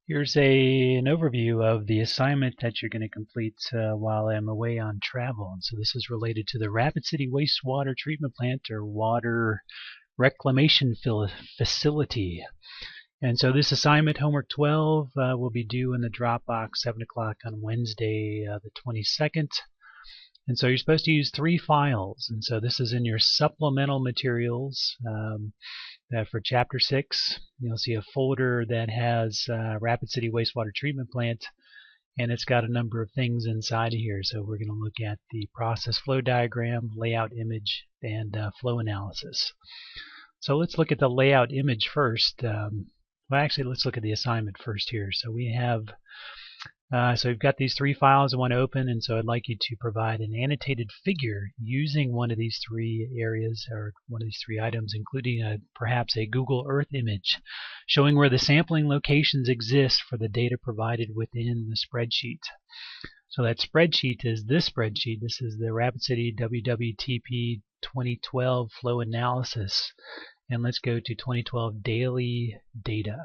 Here's an overview of the assignment that you're going to complete while I'm away on travel. And so this is related to the Rapid City Wastewater Treatment Plant or Water Reclamation Facility. And so this assignment, homework 12, will be due in the Dropbox 7 o'clock on Wednesday the 22nd. And so you're supposed to use 3 files. And so this is in your supplemental materials. For Chapter 6, you'll see a folder that has Rapid City Wastewater Treatment Plant, and it's got a number of things inside of here. So we're going to look at the process flow diagram, layout image, and flow analysis. So let's look at the layout image first. Well, actually, let's look at the assignment first here. So we have so we've got these 3 files I want to open, and so I'd like you to provide an annotated figure using one of these 3 areas or one of these 3 items, including perhaps a Google Earth image showing where the sampling locations exist for the data provided within the spreadsheet. So that spreadsheet is this spreadsheet. This is the Rapid City WWTP 2012 flow analysis. And let's go to 2012 daily data.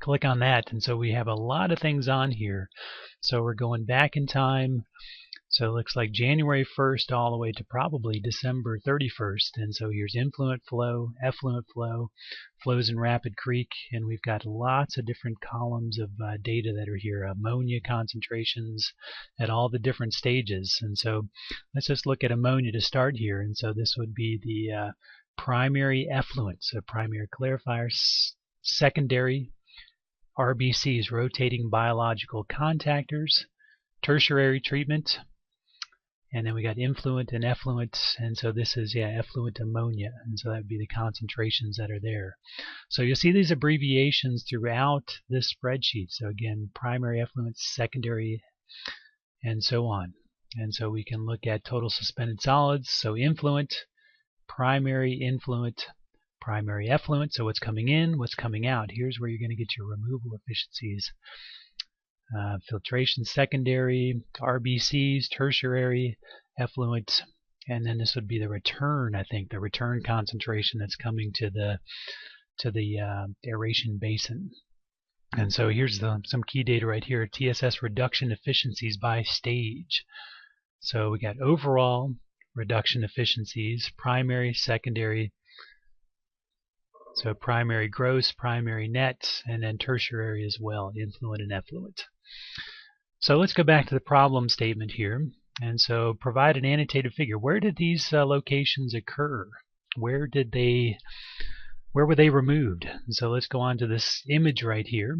Click on that, and so we have a lot of things on here. So we're going back in time. So it looks like January 1st all the way to probably December 31st. And so here's influent flow, effluent flow, flows in Rapid Creek, and we've got lots of different columns of data that are here, ammonia concentrations at all the different stages. And so let's just look at ammonia to start here. And so this would be the primary effluent, so primary clarifiers, secondary RBCs, rotating biological contactors, tertiary treatment, and then we got influent and effluent, and so this is effluent ammonia, and so that would be the concentrations that are there. So you'll see these abbreviations throughout this spreadsheet. So again, primary effluent, secondary, and so on. And so we can look at total suspended solids. So influent, primary influent, primary effluent, so what's coming in, what's coming out. Here's where you're going to get your removal efficiencies. Filtration secondary, RBCs, tertiary, effluent, and then this would be the return, I think, the return concentration that's coming to the aeration basin. And so here's some key data right here, TSS reduction efficiencies by stage. So we got overall reduction efficiencies, primary, secondary, so primary gross, primary net, and then tertiary as well, influent and effluent. So let's go back to the problem statement here. And so provide an annotated figure. Where did these locations occur? Where were they removed? And so let's go on to this image right here.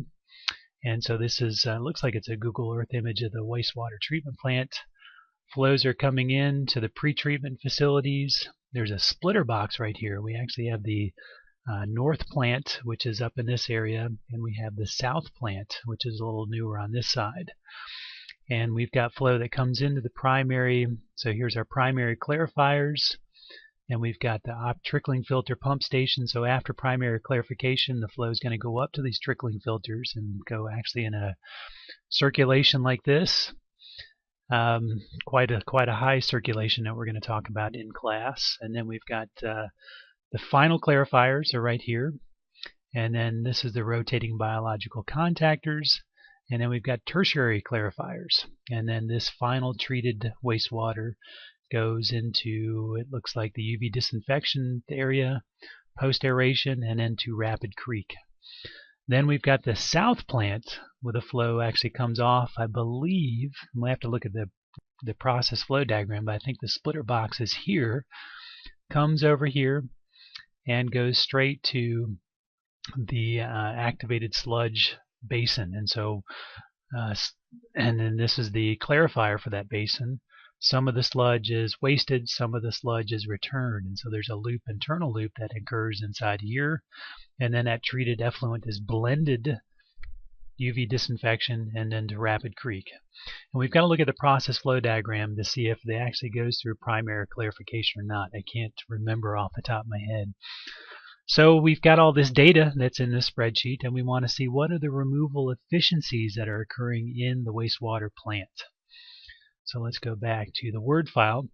And so this is looks like it's a Google Earth image of the wastewater treatment plant. Flows are coming in to the pre-treatment facilities. There's a splitter box right here. We actually have the north plant, which is up in this area, and we have the south plant, which is a little newer on this side. And we've got flow that comes into the primary. So here's our primary clarifiers, and we've got the trickling filter pump station. So after primary clarification, the flow is going to go up to these trickling filters and go actually in a circulation like this. Quite a high circulation that we're going to talk about in class. And then we've got the final clarifiers are right here, and then this is the rotating biological contactors, and then we've got tertiary clarifiers, and then this final treated wastewater goes into, it looks like, the UV disinfection area, post aeration, and then to Rapid Creek. Then we've got the south plant where the flow actually comes off, I believe, we'll have to look at the process flow diagram, but I think the splitter box is here, comes over here, and goes straight to the activated sludge basin. And so, and then this is the clarifier for that basin. Some of the sludge is wasted, some of the sludge is returned. And so there's a loop, internal loop that occurs inside here. And then that treated effluent is blended, UV disinfection, and then to Rapid Creek. And we've got to look at the process flow diagram to see if it actually goes through primary clarification or not. I can't remember off the top of my head. So we've got all this data that's in this spreadsheet, and we want to see what are the removal efficiencies that are occurring in the wastewater plant. So let's go back to the Word file.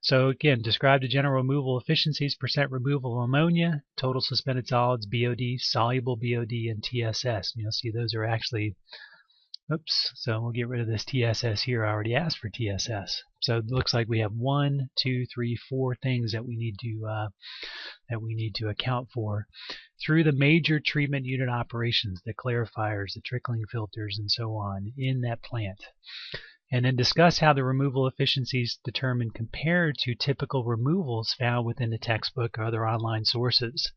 So again, describe the general removal efficiencies, percent removal of ammonia, total suspended solids, BOD, soluble BOD, and TSS. And you'll see those are actually, oops, so we'll get rid of this TSS here. I already asked for TSS. So it looks like we have 1, 2, 3, 4 things that we need to account for through the major treatment unit operations, the clarifiers, the trickling filters, and so on in that plant. And then discuss how the removal efficiencies determined compared to typical removals found within the textbook or other online sources.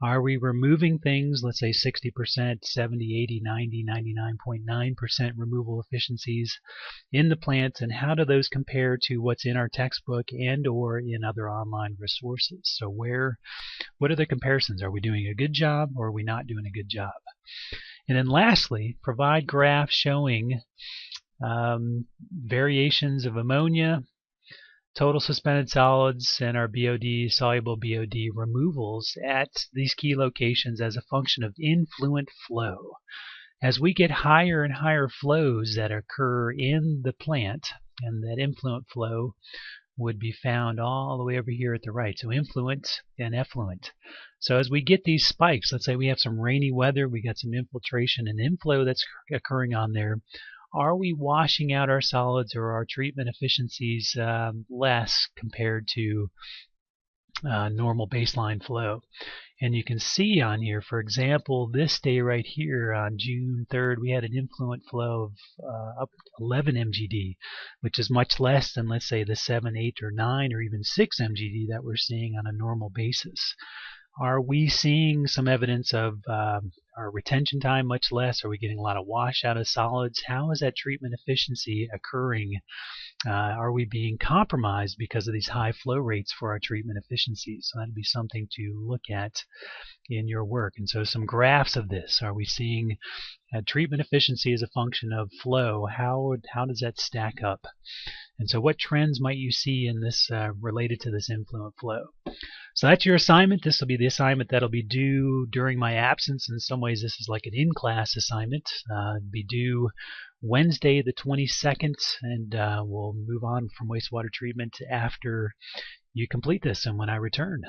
Are we removing things, let's say 60%, 70, 80, 90, 99.9% removal efficiencies in the plants, and how do those compare to what's in our textbook and or in other online resources? So what are the comparisons? Are we doing a good job or are we not doing a good job? And then lastly, provide graphs showing variations of ammonia, total suspended solids, and our BOD, soluble BOD removals at these key locations as a function of influent flow. As we get higher and higher flows that occur in the plant, and that influent flow would be found all the way over here at the right. So influent and effluent. So as we get these spikes, let's say we have some rainy weather, we got some infiltration and inflow that's occurring on there. Are we washing out our solids or our treatment efficiencies less compared to normal baseline flow? And you can see on here, for example, this day right here on June 3rd, we had an influent flow of up 11 mgd, which is much less than, let's say, the 7, 8, or 9, or even 6 mgd that we're seeing on a normal basis. Are we seeing some evidence of our retention time much less? Are we getting a lot of wash out of solids? How is that treatment efficiency occurring? Are we being compromised because of these high flow rates for our treatment efficiencies? So that'd be something to look at in your work. And so some graphs of this. Are we seeing treatment efficiency as a function of flow? How does that stack up? And so what trends might you see in this related to this influent flow? So that's your assignment. This will be the assignment that'll be due during my absence. In some ways, this is like an in-class assignment. Be due Wednesday the 22nd, and we'll move on from wastewater treatment after you complete this and when I return.